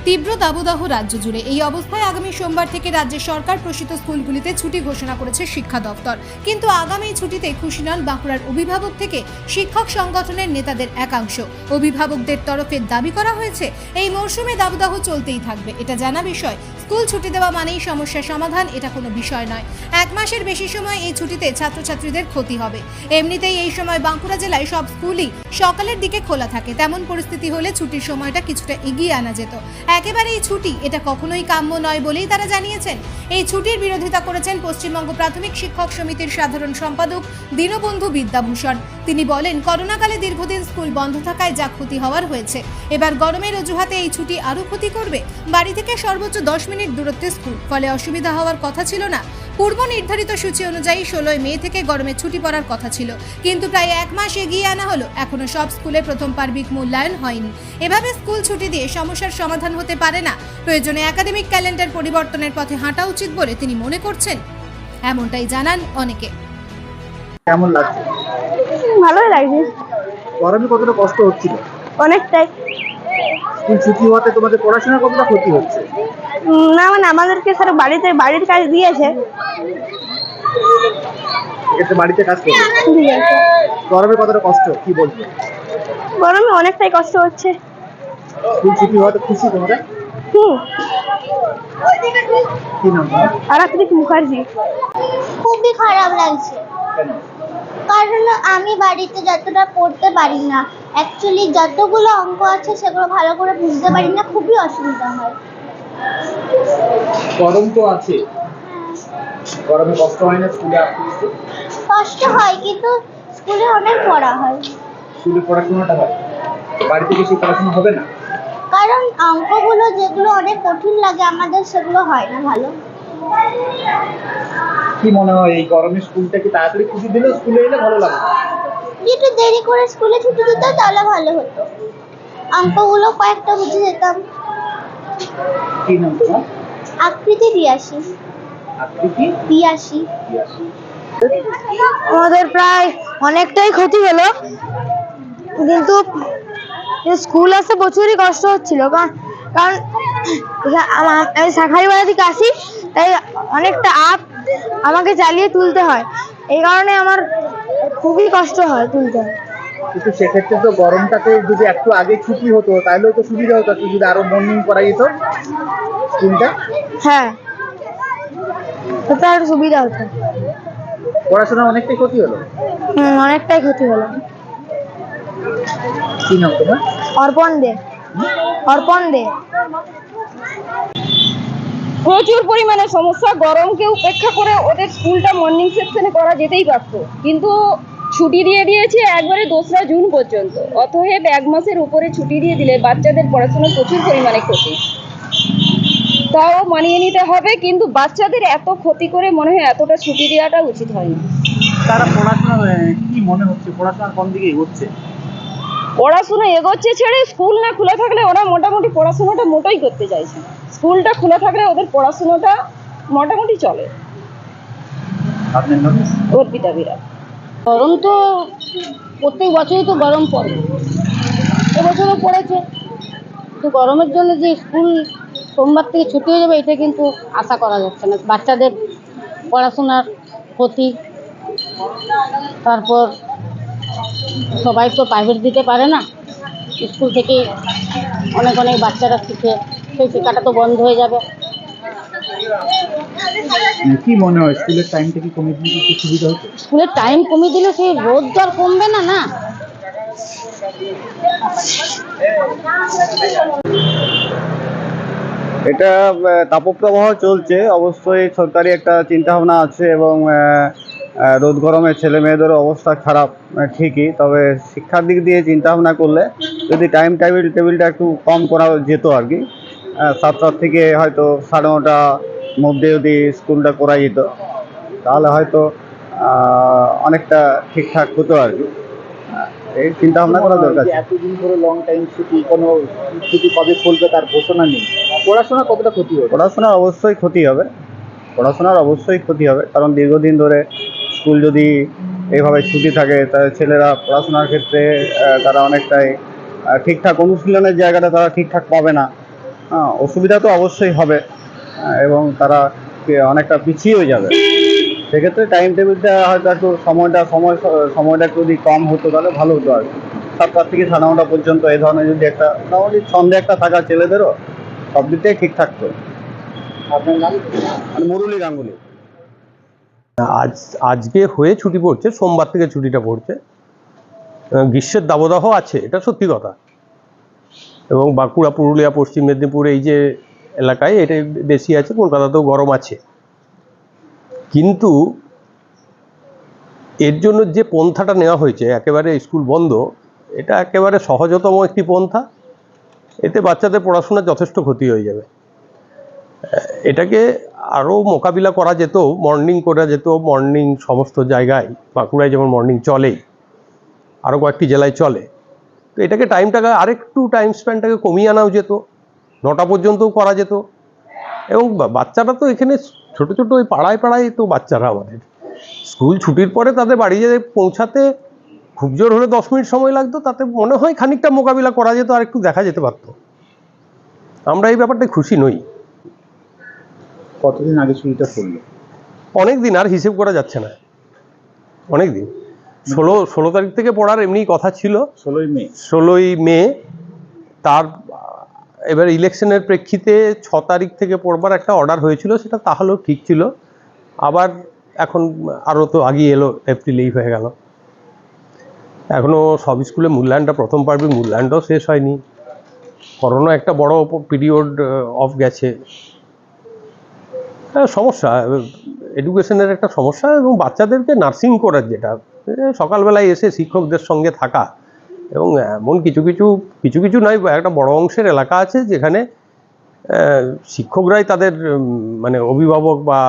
তীব্র দাবদাহ রাজ্য জুড়ে। এই অবস্থায় আগামী সোমবার থেকে রাজ্যের সরকার প্রসূত স্কুলগুলিতে ছুটি ঘোষণা করেছে শিক্ষা দপ্তর। কিন্তু আগামী ছুটিতে খুশি নন বাঁকুড়ার অভিভাবক থেকে শিক্ষক সংগঠনের নেতাদের একাংশ। অভিভাবকদের তরফে দাবি করা হয়েছে এই মরশুমে দাবদাহ চলতেই থাকবে। এটা জানা বিষয়, স্কুল ছুটি দেওয়া মানেই সমস্যার সমাধান, এটা কোনো বিষয় নয়। 1 মাসের বেশি সময় এই ছুটিতে ছাত্রছাত্রীদের ক্ষতি হবে। এমনিতেই এই সময় বাঁকুড়া জেলায় সব স্কুলই সকালের দিকে খোলা থাকে। তেমন পরিস্থিতি হলে ছুটির সময়টা কিছুটা এগিয়ে আনা যেত। একেবারে এই ছুটি এটা কখনোই কাম্য নয় বলেই তারা জানিয়েছেন। এই ছুটির বিরোধিতা করেছেন পশ্চিমবঙ্গ প্রাথমিক শিক্ষক সমিতির সাধারণ সম্পাদক দীনবন্ধু বিদ্যাভূষণ। তিনি বলেন, করোনাকালে দীর্ঘদিন স্কুল বন্ধ থাকায় যা ক্ষতি হওয়ার হয়েছে, এবার গরমের অজুহাতে এই ছুটি আরও ক্ষতি করবে। বাড়ি থেকে সর্বোচ্চ 10 মিনিট দূরত্বে স্কুল, ফলে অসুবিধা হওয়ার কথা ছিল না। পূর্ব নির্ধারিত সূচি অনুযায়ী 16 মে থেকে গরমের ছুটি পড়ার কথা ছিল, কিন্তু প্রায় 1 মাস এগিয়ে আনা হলো। এখনো সব স্কুলে প্রথম পার্বিক মূল্যায়ন হয়নি। এভাবে স্কুল ছুটি দিয়ে সমস্যার সমাধান হতে পারে না। প্রয়োজনে একাডেমিক ক্যালেন্ডার পরিবর্তনের পথে হাঁটা উচিত বলে তিনি মনে করছেন। এমনটাই জানান অনেকে। কেমন লাগছে? ভালোই লাগছে। গরমে কতটা কষ্ট হচ্ছিল? অনেকটাই। স্কুল ছুটি হওয়াতে তোমাদের পড়াশোনার কতটা ক্ষতি হচ্ছে? না মানে আমাদেরকে স্যার বাড়ির কাজ দিয়েছে। এক্ষেত্রে বাড়িতে কাজ করবে। ঠিক আছে। গরমে কতটা কষ্ট কি বলছো? গরমে অনেকটাই কষ্ট হচ্ছে। স্কুল ছুটি হওয়াতে খুশি তোমরা? কি নাম তোমার? আরাত্রিক মুখার্জি। খুবই খারাপ লাগছে, কেন? কারণ আমি বাড়িতে যতটা পড়তে পারি না, অ্যাকচুয়ালি যতগুলো অঙ্ক আছে সেগুলো ভালো করে বুঝতে পারি না, খুবই অসুবিধা হয়। গরম তো আছে, গরমে কষ্ট হয় না স্কুলে আসতে? কষ্ট হয়, কিন্তু স্কুলে অনেক পড়া হয়। স্কুলে পড়াশোনাটা হয়, বাড়িতে কি সেই পড়াশোনা হবে না? কারণ অঙ্কগুলো যেগুলো অনেক কঠিন লাগে আমাদের, সেগুলো হয় না ভালো। কি মনে হয় এই গরমে স্কুলটা কি তাড়াতাড়ি ছুটি দিলে স্কুলে এলে ভালো লাগবে? একটু দেরি করে স্কুলে ছুটি দিত তাহলে ভালো হতো, অঙ্কগুলো কয়েকটা বুঝে যেতাম। কি নাম তোমার? আকৃতি দিয়াসী। আকৃতি দিয়াসী। আমাদের প্রায় অনেকটাই ক্ষতি হলো, কিন্তু স্কুল আসতে প্রচুরই কষ্ট হচ্ছিল। কারণ আমি শাখারি বাড়ি থেকে আসি, তাই অনেকটা আমাকে চালিয়ে তুলতে হয়। এই কারণে আমার খুবই কষ্ট হয় তুলতে। কিন্তু সেক্ষেত্রে তো গরমটাতে যদি একটু আগে ছুটি হতো তাহলেও তো সুবিধা হতো, একটু যদি আরো মর্নিং করা যেত স্কুলটা। হ্যাঁ, তার সুবিধা হতো। পড়াশোনা অনেকটাই ক্ষতি হলো। অনেকটাই ক্ষতি হলো। কি নাম তোমার? অর্পণ দে। অর্পণ দে। প্রচুর পরিমাণে সমস্যা। গরমকে উপেক্ষা করে ওদের স্কুলটা মর্নিং সেকশনে করা যেতেই পারত, কিন্তু ছুটি দিয়ে দিয়েছে একবারে 2রা জুন পর্যন্ত। অতএব 1 মাসের উপরে ছুটি দিয়ে দিলে বাচ্চাদের পড়াশোনা প্রচুর পরিমাণে ক্ষতি। তাও মানিয়ে নিতে হবে, কিন্তু বাচ্চাদের এত ক্ষতি করে মনে হয় এতটা ছুটি দেওয়াটা উচিত হয়নি। তারা পড়াশোনা কি মনে হচ্ছে, পড়াশোনার কোন দিকে এগোচ্ছে? পড়াশোনা এগোচ্ছে ছেড়ে, স্কুল না খোলা থাকলে ওরা মোটামুটি পড়াশোনাটা মোটেই করতে চাইছে। স্কুলটা খোলা থাকলে ওদের পড়াশোনাটা মোটামুটি চলে। আপনার নাম? অর্পিতা বিরাট। গরম তো প্রত্যেক বছরই তো গরম পড়ে, এবছরও পড়েছে। তো গরমের জন্য যে স্কুল সোমবার থেকে ছুটি হয়ে যাবে, এটা কিন্তু আশা করা যাচ্ছে না। বাচ্চাদের পড়াশোনার ক্ষতি, তারপর সবাই তো প্রাইভেট দিতে পারে না, স্কুল থেকেই অনেক বাচ্চারা শিখে, সেই শেখাটা তো বন্ধ হয়ে যাবে। কি মনে হয় স্কুলের টাইমটা কি কমিয়ে দিলে একটু সুবিধা হতো? স্কুলের টাইম কমিয়ে দিলে সেই রোদ তো আর কমবে না। না, এটা তাপপ্রবাহ চলছে, অবশ্যই সরকারি একটা চিন্তাভাবনা আছে, এবং রোদ গরমে ছেলে মেয়েদেরও অবস্থা খারাপ ঠিকই। তবে শিক্ষার দিক দিয়ে চিন্তাভাবনা করলে যদি টাইম টেবিলটা একটু কম করা যেত আর কি, 7টা থেকে হয়তো 9:30 মধ্যে যদি স্কুলটা করা যেত, তাহলে হয়তো অনেকটা ঠিকঠাক হতো আর কি। এই চিন্তা ভাবনা করা দরকার। এতদিন ধরে লং টাইম ছুটি, কোনো ছুটি কবে খুলবে তার ঘোষণা নেই। পড়াশোনা কতটা ক্ষতি হবে? পড়াশোনার অবশ্যই ক্ষতি হবে, কারণ দীর্ঘদিন ধরে স্কুল যদি এইভাবে ছুটি থাকে, তাহলে ছেলেরা পড়াশোনার ক্ষেত্রে তারা অনেকটাই ঠিকঠাক অনুশীলনের জায়গাটা তারা ঠিকঠাক পাবে না। অসুবিধা তো অবশ্যই হবে, এবং তারা অনেকটা পিছিয়েও যাবে। সেক্ষেত্রে টাইম টেবিলটা হয়তো একটু সময়টা একটু যদি কম হতো তাহলে ভালো হতো আর কি। 7টা থেকে 9:30 পর্যন্ত এই ধরনের যদি একটা মোটামুটি সন্ধ্যে একটা থাকা ছেলেদেরও সব দিক থেকে ঠিক থাকতো। আপনার নাম? মানে মুরলী গাঙ্গুলি। আজকে হয়ে ছুটি পড়ছে, সোমবার থেকে ছুটিটা পড়ছে। গ্রীষ্মের দাবদাহ আছে, এটা সত্যি কথা। এবং বাঁকুড়া, পুরুলিয়া, পশ্চিম মেদিনীপুর এই যে এলাকায় এটা বেশি আছে, কলকাতাতেও গরম আছে। কিন্তু এর জন্য যে পন্থাটা নেওয়া হয়েছে একেবারে স্কুল বন্ধ, এটা একেবারে সহজতম একটি পন্থা। এতে বাচ্চাদের পড়াশোনার যথেষ্ট ক্ষতি হয়ে যাবে। এটাকে আরও মোকাবিলা করা যেত, মর্নিং করা যেত, মর্নিং সমস্ত জায়গায়। বাঁকুড়ায় যেমন মর্নিং চলেই, আরও কয়েকটি জেলায় চলে। তো এটাকে আরেকটু টাইম স্প্যানটাকে কমিয়ে আনাও যেত, 9টা পর্যন্তও করা যেত। এবং বাচ্চারা তো এখানে ছোট ছোট ওই পাড়ায় তো বাচ্চারা আমাদের স্কুল ছুটির পরে তাদের বাড়ি যেতে পৌঁছাতে খুব জোর হলে 10 মিনিট সময় লাগতো, তাতে মনে হয় খানিকটা মোকাবিলা করা যেত, আর একটু দেখা যেতে পারতো। আমরা এই ব্যাপারটায় খুশি নই। কতদিন আগে ছুটিটা পড়লো? অনেক দিন, আর হিসেব করা যাচ্ছে না, অনেক দিন। 16 তারিখ থেকে পড়ার এমনি কথা ছিল, 16ই মে। তার এবার ইলেকশনের প্রেক্ষিতে 6 তারিখ থেকে পড়বার একটা অর্ডার হয়েছিল, সেটা তাহলেও ঠিক ছিল। আবার এখন আরও তো আগিয়ে এলো, এপ্রিলেই হয়ে গেল। এখনও সব স্কুলে মূল্যায়নটা প্রথম পার্বে মূল্যায়নটাও শেষ হয়নি। করোনা একটা বড় পিরিয়ড অফ গেছে। সমস্যা, এডুকেশনের একটা সমস্যা। এবং বাচ্চাদেরকে নার্সিং করার, যেটা সকালবেলায় এসে শিক্ষকদের সঙ্গে থাকা, এবং এমন কিছু নয়, একটা বড় অংশের এলাকা আছে যেখানে শিক্ষকরাই তাদের মানে অভিভাবক, বা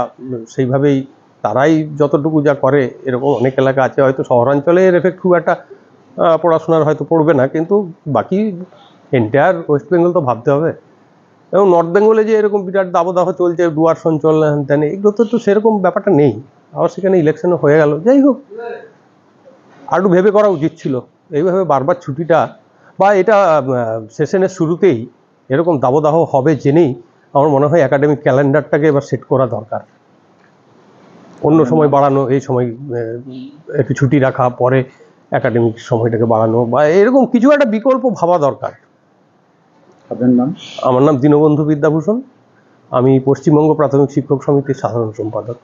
সেইভাবেই তারাই যতটুকু যা করে, এরকম অনেক এলাকা আছে। হয়তো শহরাঞ্চলে এর এফেক্ট খুব একটা পড়াশোনার হয়তো পড়বে না, কিন্তু বাকি এন্টায়ার ওয়েস্ট বেঙ্গল তো ভাবতে হবে। এবং নর্থ বেঙ্গলে যে এরকম বিরাট দাবদাহ চলছে, ডুয়ার্স অঞ্চল, হ্যান, এগুলো তো সেরকম ব্যাপারটা নেই। আবার সেখানে ইলেকশনও হয়ে গেল। যাই হোক, আর একটু ভেবে করা উচিত ছিল। এইভাবে বারবার ছুটিটা, বা এটা সেশনের শুরুতেই এরকম দাবদাহ হবে জেনেই আমার মনে হয় একাডেমিক ক্যালেন্ডারটাকে এবার সেট করা দরকার। অন্য সময় বাড়ানো, এই সময় একটু ছুটি রাখা, পরে একাডেমিক সময়টাকে বাড়ানো, বা এরকম কিছু একটা বিকল্প ভাবা দরকার। আপনার নাম? আমার নাম দীনবন্ধু বিদ্যাভূষণ। আমি পশ্চিমবঙ্গ প্রাথমিক শিক্ষক সমিতির সাধারণ সম্পাদক।